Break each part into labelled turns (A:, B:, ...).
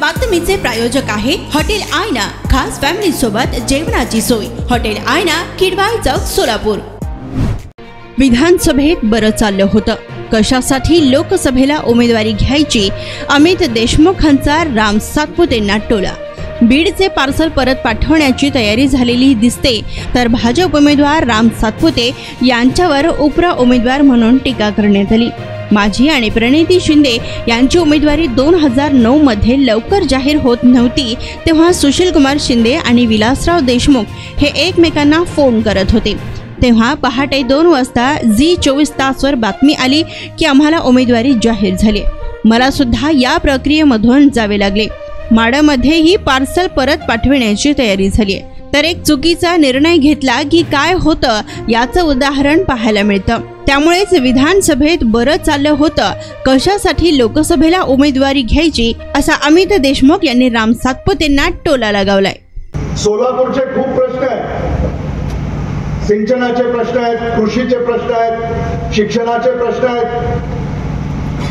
A: बातमीचे प्रायोजक आहे हॉटेल आयना। खास फॅमिली सोबत जेवणाची सोय। हॉटेल आयना, किडवाई चौक, सोलापूर। विधानसभेत बरं चाललं होतं, कशासाठी लोकसभेला उमेदवारी घ्यायची? अमित देशमुखांचा राम सातपुतेंना टोला। बीडचे पार्सल परत पाठवण्याची तयारी झालेली दिसते, तर भाजप उमेदवार राम सातपुते यांच्यावर उपरा उमेदवार म्हणून टीका करण्यात आली। माझी आणि प्रणिती शिंदे यांची उमेदवारी 2009 मध्ये लवकर जाहीर होत नव्हती, तेव्हा सुशील कुमार शिंदे आणि विलासराव देशमुख हे एकमेकांना फोन करत होते। तेव्हा पहाटे 2 वाजता झी 24 तासवर बातमी आली की आम्हाला उमेदवारी जाहीर झाली। मला सुद्धा या प्रक्रियेमधून जावे लागले। माडामध्येही पार्सल परत पाठविण्याची तयारी झाली, तर एक चुकीचा निर्णय घेतला की काय होतं याचं उदाहरण पाहायला मिळतं। त्यामुळेच विधानसभेत बरं चाललं होतं, कशासाठी लोकसभेला उमेदवारी घ्यायची, असा अमित देशमुख यांनी राम सातपुतेंना टोला लगावलाय।
B: सोलापूरचे खूप प्रश्न आहेत, सिंचनाचे प्रश्न आहेत, कृषीचे प्रश्न आहेत, शिक्षणाचे प्रश्न आहेत।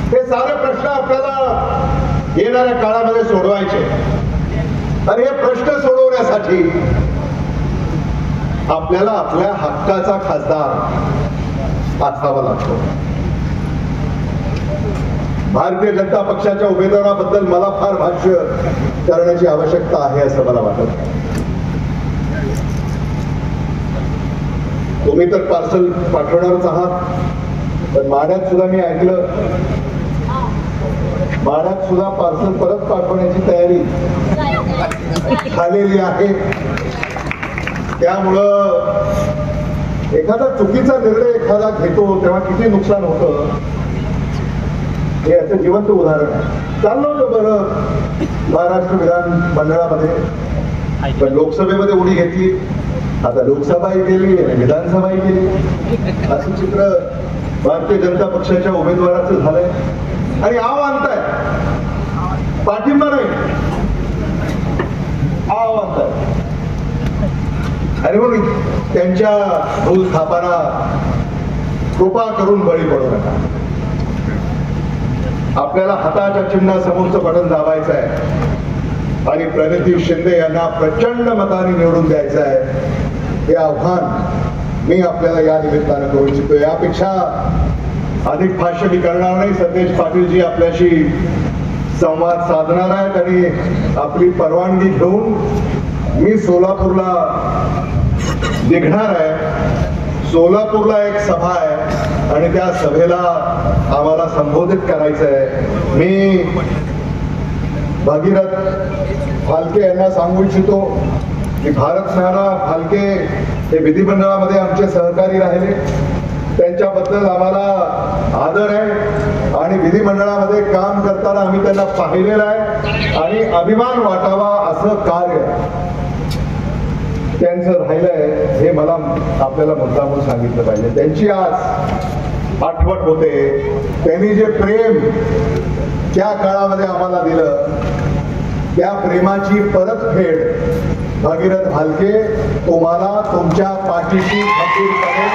B: हे सारे प्रश्न आपल्याला येणाऱ्या काळामध्ये सोडवायचे। आणि हे प्रश्न सोडवण्यासाठी आपल्याला आपल्या हक्काचा खासदार असावा लागतो। भारतीय जनता पक्षाच्या उमेदवाराबद्दल मला फार भाष्य करण्याची आवश्यकता आहे असं मला वाटत। तुम्ही तर पार्सल पाठवणारच आहात, पण माड्यात सुद्धा मी ऐकलं, माड्यात सुद्धा पार्सल परत पाठवण्याची तयारी झालेली आहे। त्यामुळं एखादा चुकीचा निर्णय एखादा घेतो तेव्हा किती नुकसान होतं हे याचं जिवंत उदाहरण आहे। चाललं होतं बरं महाराष्ट्र विधान मंडळामध्ये, पण लोकसभेमध्ये उडी घेतली, आता लोकसभाही केली आणि विधानसभाही केली। असं चित्र भारतीय जनता पक्षाच्या उमेदवाराचं झालंय। आणि आव आणताय, पाठिंबा नाही, आव आणताय। आणि मग त्यांच्या भूलथापांना कृपा करून बळी पडू नका। आपल्याला हाताच्या चिन्हासमोरचं बटन दाबायचं आहे आणि प्रणिती शिंदे यांना प्रचंड मताने निवडून द्यायचं आहे। हे आव्हान मी आपल्याला या निमित्तानं करू इच्छितो। यापेक्षा अधिक भाष्य मी करणार नाही। सतेज पाटीलजी आपल्याशी संवाद साधणार आहेत आणि आपली परवानगी घेऊन मी सोलापूरला निघणार आहे। सोलापूरला एक सभा आहे आणि त्या सभेला आम्हाला संबोधित करायचं आहे। मी भगीरथ फालके यांना सांगू इच्छितो की भारत नाना फालके हे विधिमंडळामध्ये आमचे सहकारी राहिले, त्यांच्याबद्दल आम्हाला आदर आहे आणि विधिमंडळामध्ये काम करताना आम्ही त्यांना पाहिलेलं आहे आणि अभिमान वाटावा असं कार्य त्यांचं राहिलंय हे मला आपल्याला मुद्दामून सांगितलं पाहिजे। त्यांची आज आठवण होते, त्यांनी जे प्रेम त्या काळामध्ये आम्हाला दिलं, त्या प्रेमाची परतफेड भगीरथ भालके तुम्हाला तुमच्या पाठीशी खंबीरपणे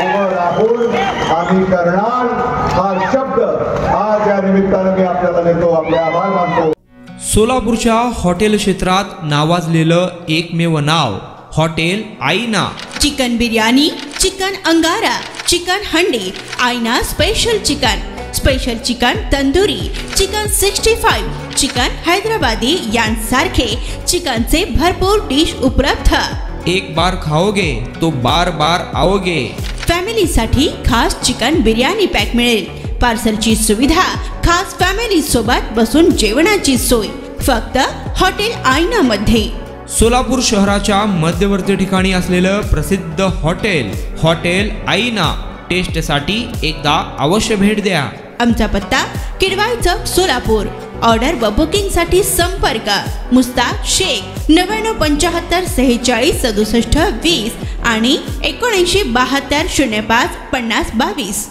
B: उभं राहून आम्ही करणार, हा शब्द आज या निमित्तानं मी आपल्याला देतो। आपले आभार मानतो।
C: सोलापूरच्या हॉटेल क्षेत्रात नावाजलेलं एकमेव नाव हॉटेल आईना।
A: चिकन बिर्याणी, चिकन अंगारा, चिकन हंडी, आईना special chicken, special chicken tandoori, chicken 65, chicken Hyderabadi यांसारखे चिकनचे भरपूर डिश उपलब्ध।
C: एक बार खाओगे तो बार बार आओगे।
A: फॅमिलीसाठी खास चिकन बिर्याणी पॅक मिळेल। पार्सलची सुविधा, खास फॅमिली सोबत बसून जेवणाची सोय फक्त हॉटेल आईना मध्ये।
C: सोलापूर शहराच्या मध्यवर्ती ठिकाणी असलेलं प्रसिद्ध हॉटेल आईना टेस्टसाठी एकदा अवश्य भेट द्या।
A: आमचा पत्ता किडवाई चौक, सोलापूर। ऑर्डर व बुकिंग साठी संपर्क मुस्ताक शेख 9975 46 67 20 आणि 7972 05 50 22।